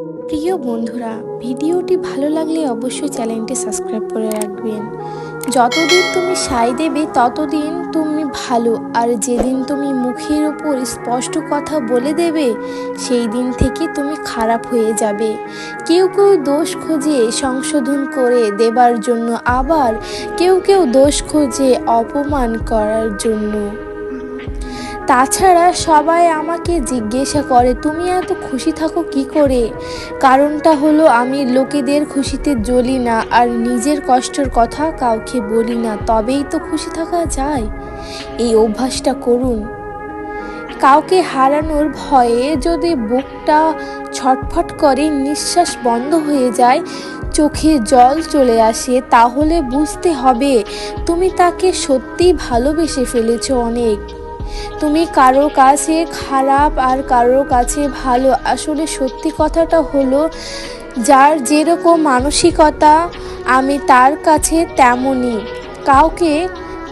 প্রিয় বন্ধুরা, ভিডিওটি ভালো লাগলে অবশ্যই চ্যানেলটি সাবস্ক্রাইব করে রাখবেন। যতদিন তুমি সায় দেবে ততদিন তুমি ভালো, আর যেদিন তুমি মুখের উপর স্পষ্ট কথা বলে দেবে সেই দিন থেকে তুমি খারাপ হয়ে যাবে। কেউ কেউ দোষ খোঁজে সংশোধন করে দেবার জন্য, আবার কেউ কেউ দোষ খোঁজে অপমান করার জন্য। তাছাড়া সবাই আমাকে জিজ্ঞাসা করে তুমি এত খুশি থাকো কি করে। কারণটা হলো আমি লোকেদের খুশিতে জ্বলি না, আর নিজের কষ্টের কথা কাউকে বলি না, তবেই তো খুশি থাকা যায়। এই অভ্যাসটা করুন। কাউকে হারানোর ভয়ে যদি বুকটা ছটফট করে, নিঃশ্বাস বন্ধ হয়ে যায়, চোখে জল চলে আসে, তাহলে বুঝতে হবে তুমি তাকে সত্যিই ভালোবেসে ফেলেছো অনেক। তুমি কারো কাছে খারাপ আর কারো কাছে ভালো। আসলে সত্যি কথাটা হলো, যার যেরকম মানসিকতা আমি তার কাছে তেমনই। কাউকে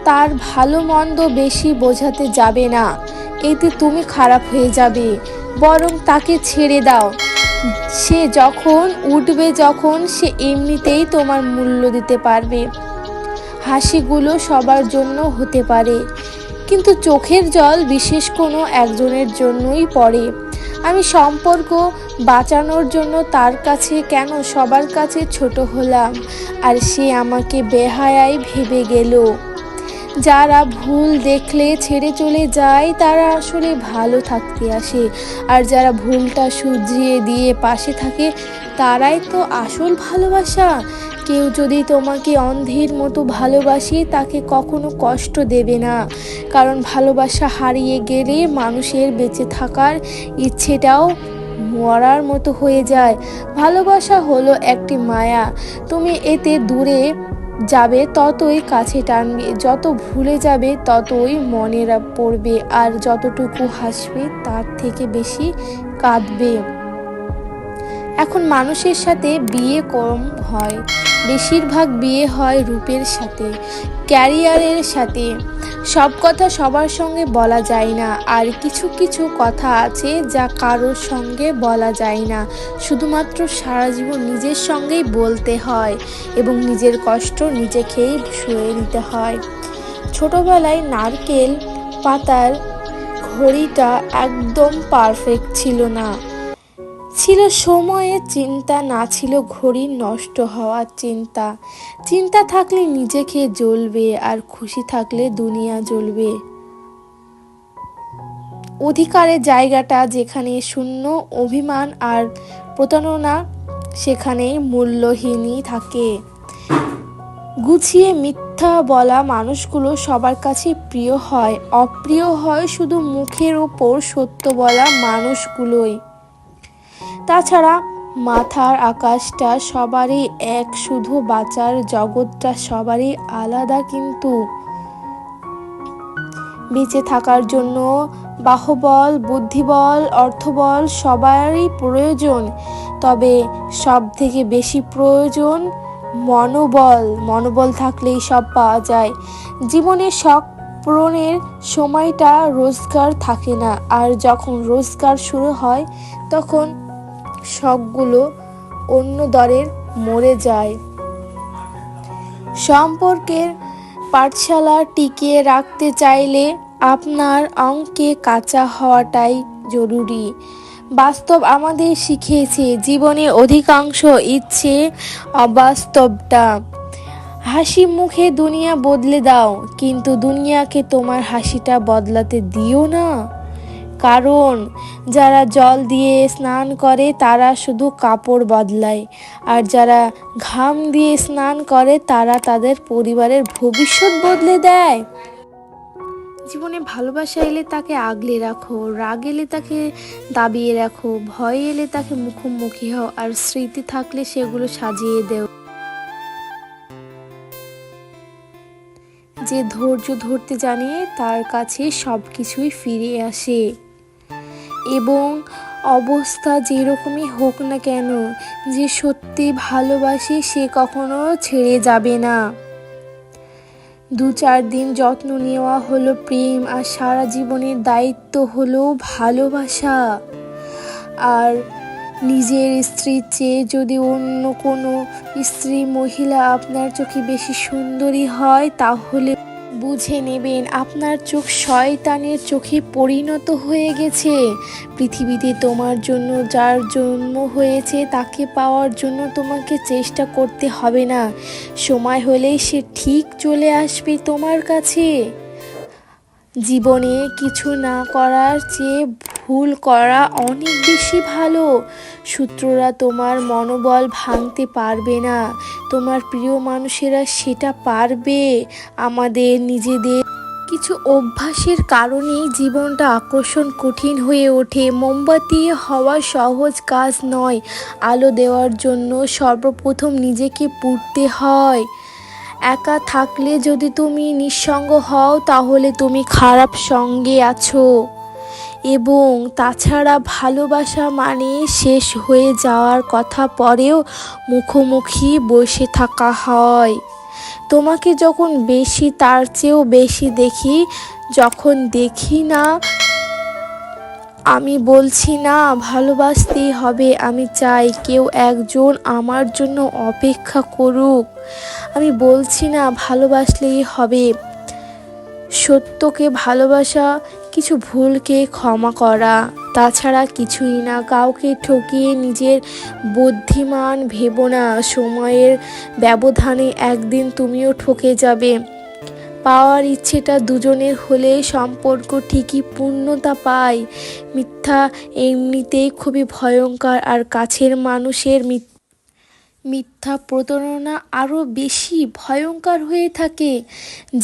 তার ভালো মন্দ বেশি বোঝাতে যাবে না, এতে তুমি খারাপ হয়ে যাবে। বরং তাকে ছেড়ে দাও। সে যখন উঠবে, যখন সে এমনিতেই তোমার মূল্য দিতে পারবে। হাসিগুলো সবার জন্য হতে পারে, কিন্তু চোখের জল বিশেষ কোনো একজনের জন্যই পড়ে। আমি সম্পর্ক বাঁচানোর জন্য তার কাছে কেন সবার কাছে ছোট হলাম, আর সে আমাকে বেহায়াই ভেবে গেল। যারা ভুল দেখলে ছেড়ে চলে যায় তারা আসলে ভালো থাকতে আসে, আর যারা ভুলটা শুধরিয়ে দিয়ে পাশে থাকে তারাই তো আসল ভালোবাসা। কেউ যদি তোমাকে অন্ধের মতো ভালোবাসে তাকে কখনো কষ্ট দেবে না, কারণ ভালোবাসা হারিয়ে গেলে মানুষের বেঁচে থাকার ইচ্ছেটাও মরার মতো হয়ে যায়। ভালোবাসা হলো একটি মায়া, তুমি এতে দূরে যাবে ততই কাছে টানবে, যত ভুলে যাবে ততই মনে পড়বে, আর যতটুকু হাসবে তার থেকে বেশি কাঁদবে। এখন মানুষের সাথে বিয়ে কম হয়, বেশিরভাগ বিয়ে হয় রূপের সাথে, ক্যারিয়ারের সাথে। সব কথা সবার সঙ্গে বলা যায় না, আর কিছু কিছু কথা আছে যা কারোর সঙ্গে বলা যায় না। শুধুমাত্র সারা জীবন নিজের সঙ্গেই বলতে হয়, এবং নিজের কষ্ট নিজেকেই সয়ে নিতে হয়। ছোটবেলায় নারকেল পাতার ঘড়িটা একদম পারফেক্ট ছিল না, ছিল সময়ের চিন্তা, না ছিল ঘড়ির নষ্ট হওয়ার চিন্তা। চিন্তা থাকলে নিজেকে জ্বলবে, আর খুশি থাকলে দুনিয়া জ্বলবে। অধিকারের জায়গাটা যেখানে শূন্য, অভিমান আর প্রতারণা সেখানেই মূল্যহীনই থাকে। গুছিয়ে মিথ্যা বলা মানুষগুলো সবার কাছে প্রিয় হয়, অপ্রিয় হয় শুধু মুখের ওপর সত্য বলা মানুষগুলোই। তাছাড়া মাথার আকাশটা সবারই এক, শুধু বাঁচার জগৎটা সবারই আলাদা। কিন্তু বেঁচে থাকার জন্য বাহুবল, বুদ্ধিবল, অর্থবল সবারই প্রয়োজন, তবে সব থেকে বেশি প্রয়োজন মনোবল। মনোবল থাকলেই সব পাওয়া যায়। জীবনের শখ পূরণের সময়টা রোজগার থাকে না, আর যখন রোজগার শুরু হয় তখন শখগুলো অন্য দরে মরে যায়। সম্পর্কের পাঠশালা টিকিয়ে রাখতে চাইলে আপনার অঙ্কে কাঁচা হওয়াটাই জরুরি। বাস্তব আমাদের শিখিয়েছে জীবনে অধিকাংশ ইচ্ছে অবাস্তবটা। হাসি মুখে দুনিয়া বদলে দাও, কিন্তু দুনিয়াকে তোমার হাসিটা বদলাতে দিও না। কারণ যারা জল দিয়ে স্নান করে তারা শুধু কাপড় বদলায়, আর যারা ঘাম দিয়ে স্নান করে তারা তাদের পরিবারের ভবিষ্যৎ বদলে দেয়। জীবনে ভালোবাসা এলে তাকে আগলে রাখো, রাগ এলে তাকে দাবিয়ে রাখো, ভয় এলে তাকে মুখোমুখি হও, আর স্মৃতি থাকলে সেগুলো সাজিয়ে দেও। যে ধৈর্য ধরতে জানে তার কাছে সব কিছুই ফিরে আসে, এবং অবস্থা যেরকমই হোক না কেন, যে সত্যি ভালোবাসে সে কখনো ছেড়ে যাবে না। 2-4 দিন যত্ন নেওয়া হলো প্রেম, আর সারা জীবনের দায়িত্ব হলো ভালোবাসা। আর নিজের স্ত্রীর চেয়ে যদি অন্য কোনো স্ত্রী মহিলা আপনার চোখে বেশি সুন্দরী হয় তাহলে বুঝে নেবেন আপনার চোখ শয়তানের চোখে পরিণত হয়ে গেছে। পৃথিবীতে তোমার জন্য যার জন্ম হয়েছে তাকে পাওয়ার জন্য তোমাকে চেষ্টা করতে হবে না, সময় হলেই সে ঠিক চলে আসবে তোমার কাছে। জীবনে কিছু না করার চেয়ে ভুল করা অনেক বেশি ভালো। শত্রুরা তোমার মনোবল ভাঙতে পারবে না, তোমার প্রিয় মানুষেরা সেটা পারবে। আমাদের নিজেদের কিছু অভ্যাসের কারণেই জীবনটা আকর্ষণ কঠিন হয়ে ওঠে। মোমবাতি হওয়া সহজ কাজ নয়, আলো দেওয়ার জন্য সর্বপ্রথম নিজেকে পুড়তে হয়। একা থাকলে যদি তুমি নিঃসঙ্গ হও তাহলে তুমি খারাপ সঙ্গে আছো। এবং তাছাড়া ভালোবাসা মানে শেষ হয়ে যাওয়ার কথা পরেও মুখোমুখি বসে থাকা হয়। তোমাকে যখন বেশি তার চেয়েও বেশি দেখি, যখন দেখি না, আমি বলছি না ভালোবাসতেই হবে, আমি চাই কেউ একজন আমার জন্য অপেক্ষা করুক। আমি বলছি না ভালোবাসলেই হবে, সত্যকে ভালোবাসা, কিছু ভুলকে ক্ষমা করা, তাছাড়া কিছুই না। কাউকে ঠকিয়ে নিজের বুদ্ধিমান ভেবো না, সময়ের ব্যবধানে একদিন তুমিও ঠকে যাবে। পাওয়ার ইচ্ছেটা দুজনের হলে সম্পর্ক ঠিকই পূর্ণতা পায়। মিথ্যা এমনিতেই খুবই ভয়ঙ্কর, আর কাছের মানুষের মিথ্যা প্রতারণা আরও বেশি ভয়ঙ্কর হয়ে থাকে।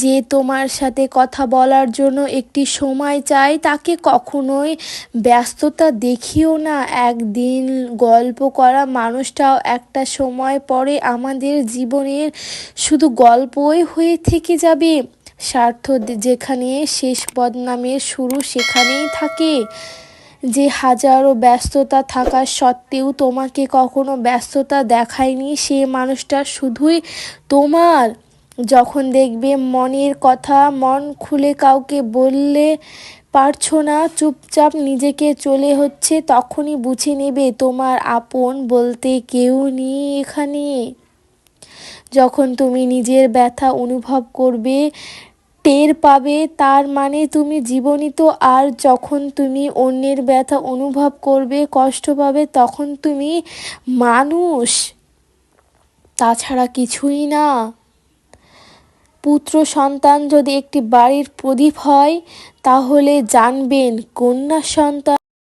যে তোমার সাথে কথা বলার জন্য একটি সময় চায় তাকে কখনোই ব্যস্ততা দেখিও না। একদিন গল্প করা মানুষটাও একটা সময় পরে আমাদের জীবনের শুধু গল্পই হয়ে থেকে যাবে। স্বার্থ যেখানে শেষ, বদনামের শুরু সেখানেই থাকে। যে হাজারো ব্যস্ততা থাকা সত্ত্বেও তোমাকে কখনো ব্যস্ততা দেখায়নি, সে মানুষটা শুধুই তোমার। যখন দেখবে মনের কথা মন খুলে কাউকে বললে পারছো না, চুপচাপ নিজেকে চলে হচ্ছে, তখনই বুঝে নেবে তোমার আপন বলতে কেউ নেই এখানে। যখন তুমি নিজের ব্যথা অনুভব করবে, টের পাবে, তার মানে তুমি জীবনিত। আর যখন তুমি অন্যের ব্যথা অনুভব করবে, কষ্ট পাবে, তখন তুমি মানুষ, তাছাড়া কিছুই না। পুত্র সন্তান যদি একটি বাড়ির প্রদীপ হয়, তাহলে জানবেন কন্যা সন্তান